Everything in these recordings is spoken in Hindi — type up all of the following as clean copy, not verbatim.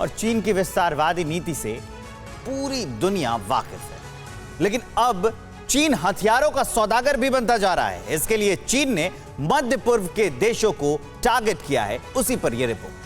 और चीन की विस्तारवादी नीति से पूरी दुनिया वाकिफ है। लेकिन अब चीन हथियारों का सौदागर भी बनता जा रहा है। इसके लिए चीन ने मध्य पूर्व के देशों को टारगेट किया है। उसी पर यह रिपोर्ट।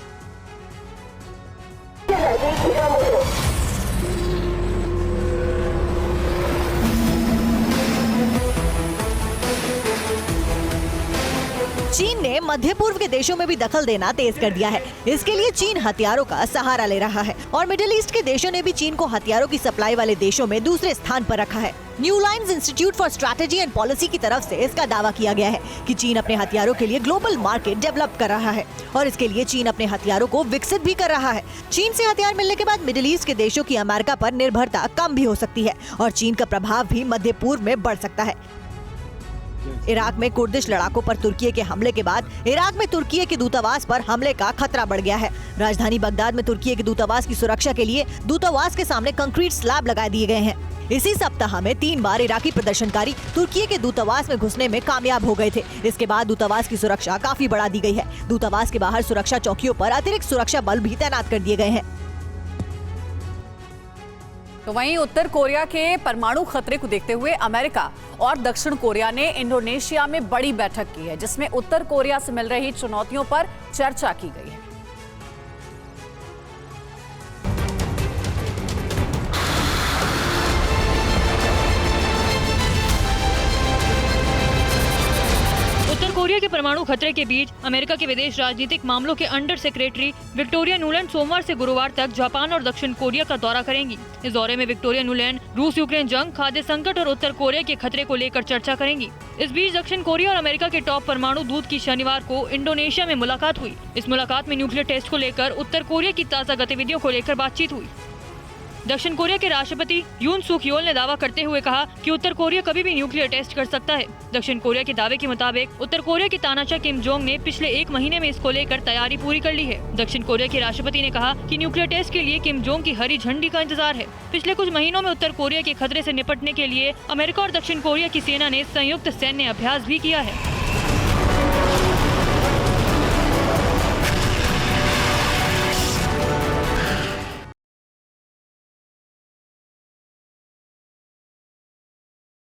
चीन ने मध्य पूर्व के देशों में भी दखल देना तेज कर दिया है। इसके लिए चीन हथियारों का सहारा ले रहा है और मिडिल ईस्ट के देशों ने भी चीन को हथियारों की सप्लाई वाले देशों में दूसरे स्थान पर रखा है। New lines institute for strategy and policy की तरफ से इसका दावा किया गया है कि चीन अपने हथियारों के लिए ग्लोबल मार्केट डेवलप कर रहा है और इसके लिए चीन अपने हथियारों को विकसित भी कर रहा है। चीन से हथियार मिलने के बाद मिडिल ईस्ट के देशों की अमेरिका पर निर्भरता कम भी हो सकती है और चीन का प्रभाव भी मध्य पूर्व में बढ़ सकता है। इराक में कुर्दिश लड़ाकों पर तुर्की के हमले के बाद इराक में तुर्की के दूतावास पर हमले का खतरा बढ़ गया है। राजधानी बगदाद में तुर्की के दूतावास की सुरक्षा के लिए दूतावास के सामने कंक्रीट स्लैब लगा दिए गए हैं। इसी सप्ताह में 3 बार इराकी प्रदर्शनकारी तुर्की के दूतावास में घुसने में कामयाब हो गए थे। इसके बाद दूतावास की सुरक्षा काफी बढ़ा दी गई है। दूतावास के बाहर सुरक्षा चौकियों पर अतिरिक्त सुरक्षा बल भी तैनात कर दिए गए हैं। तो वहीं उत्तर कोरिया के परमाणु खतरे को देखते हुए अमेरिका और दक्षिण कोरिया ने इंडोनेशिया में बड़ी बैठक की है, जिसमें उत्तर कोरिया से मिल रही चुनौतियों पर चर्चा की गई है। उत्तर कोरिया के परमाणु खतरे के बीच अमेरिका के विदेश राजनीतिक मामलों के अंडर सेक्रेटरी विक्टोरिया नुलैंड सोमवार से गुरुवार तक जापान और दक्षिण कोरिया का दौरा करेंगी। इस दौरे में विक्टोरिया नुलैंड रूस यूक्रेन जंग, खाद्य संकट और उत्तर कोरिया के खतरे को लेकर चर्चा करेंगी। इस बीच दक्षिण कोरिया और अमेरिका के टॉप परमाणु दूत की शनिवार को इंडोनेशिया में मुलाकात हुई। इस मुलाकात में न्यूक्लियर टेस्ट को लेकर उत्तर कोरिया की ताज़ा गतिविधियों को लेकर बातचीत हुई। दक्षिण कोरिया के राष्ट्रपति यून सुक योल ने दावा करते हुए कहा कि उत्तर कोरिया कभी भी न्यूक्लियर टेस्ट कर सकता है। दक्षिण कोरिया के दावे के मुताबिक उत्तर कोरिया के तानाशाह किम जोंग ने पिछले 1 महीने में इसको लेकर तैयारी पूरी कर ली है। दक्षिण कोरिया के राष्ट्रपति ने कहा कि न्यूक्लियर टेस्ट के लिए किम जोंग की हरी झंडी का इंतजार है। पिछले कुछ महीनों में उत्तर कोरिया के खतरे से निपटने के लिए अमेरिका और दक्षिण कोरिया की सेना ने संयुक्त सैन्य अभ्यास भी किया है।